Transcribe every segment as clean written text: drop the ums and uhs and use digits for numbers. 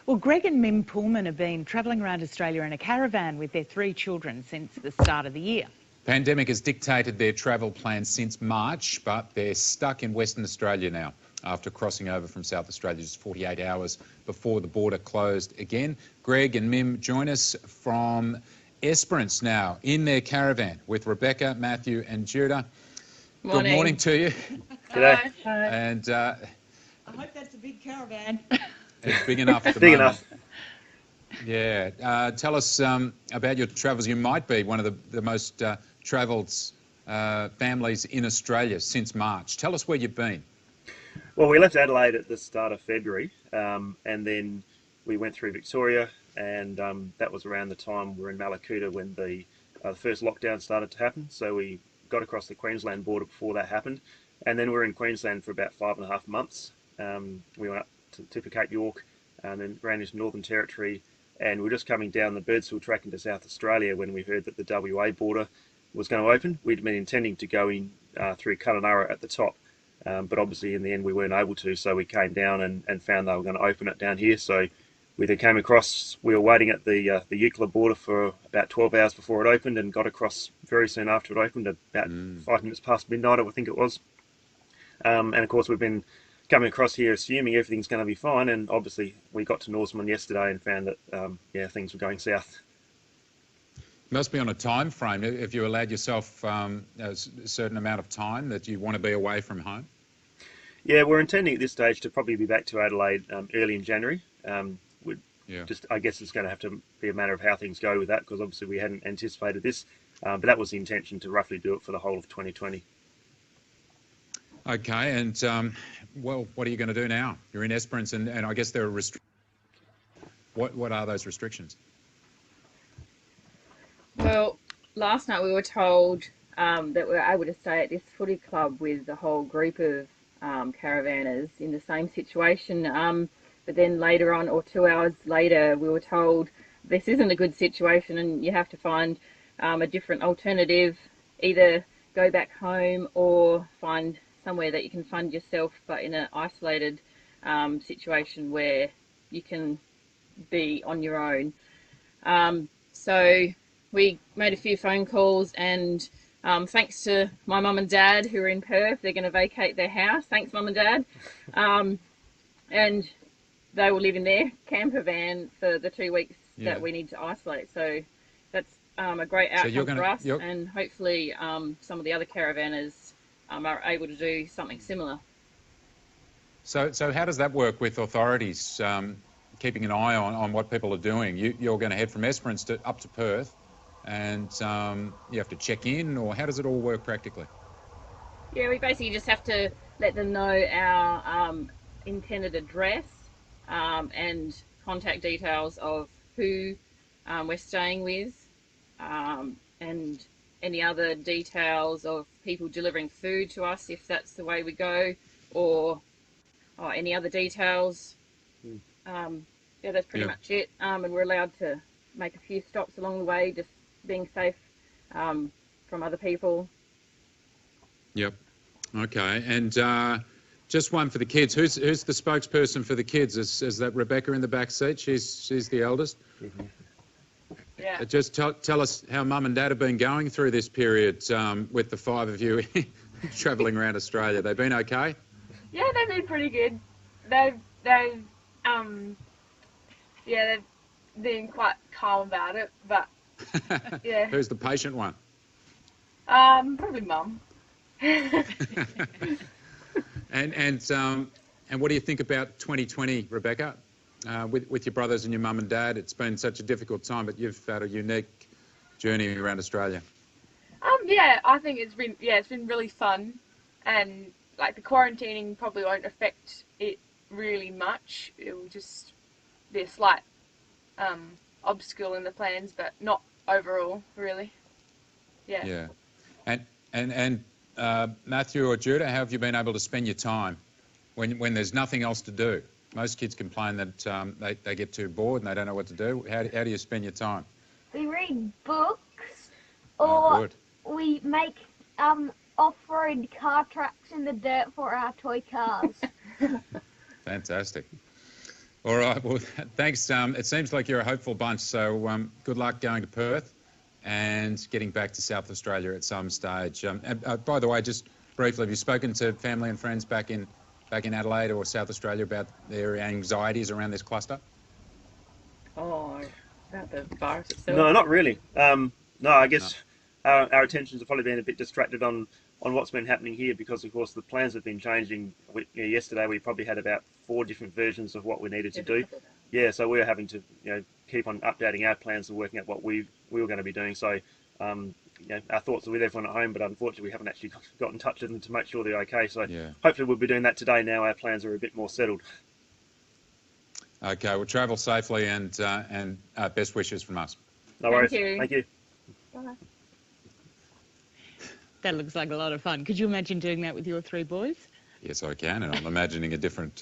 Well, Greg and Mim Pullman have been travelling around Australia in a caravan with their 3 children since the start of the year. Pandemic has dictated their travel plans since March, but they're stuck in Western Australia now after crossing over from South Australia just 48 hours before the border closed again. Greg and Mim join us from Esperance now in their caravan with Rebecca, Matthew and Judah. Morning. Good morning to you. G'day. Hi. And I hope that's a big caravan. it's big enough at the Big moment. enough. Yeah. Tell us about your travels. You might be one of the most travelled families in Australia since March. Tell us where you've been. Well, we left Adelaide at the start of February, and then we went through Victoria, and that was around the time we were in Mallacoota when the first lockdown started to happen. So we got across the Queensland border before that happened, and then we were in Queensland for about 5.5 months. We went up to Cape York, and then ran into Northern Territory, and we were just coming down the Birdsville track into South Australia when we heard that the WA border was going to open. We'd been intending to go in through Kununurra at the top, but obviously in the end we weren't able to, so we came down and found they were going to open it down here. So we then came across, we were waiting at the Eucla border for about 12 hours before it opened, and got across very soon after it opened, about 5 minutes past midnight, I think it was. And of course we've been coming across here assuming everything's going to be fine, and obviously we got to Norseman yesterday and found that things were going south. Must be on a time frame. If you allowed yourself a certain amount of time that you want to be away from home? Yeah, we're intending at this stage to probably be back to Adelaide early in January. I guess it's going to have to be a matter of how things go with that, because obviously we hadn't anticipated this, but that was the intention, to roughly do it for the whole of 2020. Okay, and well, what are you going to do now? You're in Esperance, and I guess there are restrictions. What are those restrictions? Well, last night we were told that we were able to stay at this footy club with the whole group of caravanners in the same situation. But then later on, or 2 hours later, we were told this isn't a good situation and you have to find a different alternative, either go back home or find somewhere that you can fund yourself, but in an isolated situation where you can be on your own. So we made a few phone calls, and thanks to my mum and dad who are in Perth, they're going to vacate their house. Thanks, mum and dad. And they will live in their camper van for the 2 weeks that we need to isolate. So that's a great outcome for us, and hopefully some of the other caravanners are able to do something similar. So how does that work with authorities keeping an eye on what people are doing? You're going to head from Esperance up to Perth, and you have to check in, or how does it all work practically? Yeah, we basically just have to let them know our intended address and contact details of who we're staying with, and any other details of people delivering food to us if that's the way we go, or any other details. Yeah, that's pretty much it. And we're allowed to make a few stops along the way, just being safe from other people. Yep. Okay. And just one for the kids. Who's the spokesperson for the kids? Is that Rebecca in the back seat? She's the eldest. Mm-hmm. Yeah. Just tell us how mum and dad have been going through this period with the 5 of you travelling around Australia. They've been okay? Yeah, they've been pretty good. They've been quite calm about it, but yeah. Who's the patient one? Probably mum. And what do you think about 2020, Rebecca? With your brothers and your mum and dad, it's been such a difficult time, but you've had a unique journey around Australia. Yeah, I think it's been really fun, and like the quarantining probably won't affect it really much. It will just be a slight obstacle in the plans, but not overall, really. Yeah. Yeah. And Matthew or Judah, how have you been able to spend your time when there's nothing else to do? Most kids complain that they get too bored and they don't know what to do. How do you spend your time? We read books, or we make off-road car tracks in the dirt for our toy cars. Fantastic. All right, well, thanks. It seems like you're a hopeful bunch, so good luck going to Perth and getting back to South Australia at some stage. By the way, just briefly, have you spoken to family and friends back in Adelaide or South Australia about their anxieties around this cluster? Oh, about the virus itself? No, not really. No, I guess our attentions have probably been a bit distracted on what's been happening here because, of course, the plans have been changing. Yesterday, we probably had about 4 different versions of what we needed to do. Yeah, so we're having to keep on updating our plans and working out what we were going to be doing. So our thoughts are with everyone at home, but unfortunately we haven't actually got in touch with them to make sure they're okay. So hopefully we'll be doing that today. Now our plans are a bit more settled. Okay, well, travel safely and best wishes from us. No worries. Thank you. Thank you. Bye. That looks like a lot of fun. Could you imagine doing that with your 3 boys? Yes, I can, and I'm imagining a different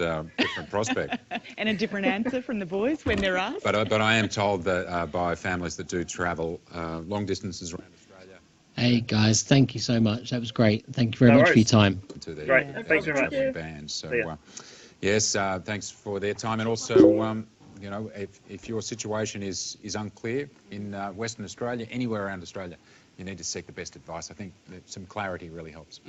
prospect. And a different answer from the boys when they're asked? But I am told that by families that do travel long distances around Australia. Hey guys, thank you so much. That was great. Thank you very much for your time. To the, Great. Thanks very much. Thank you. Band. So, yes, thanks for their time. And also, you know, if your situation is unclear in Western Australia, anywhere around Australia, you need to seek the best advice. I think that some clarity really helps.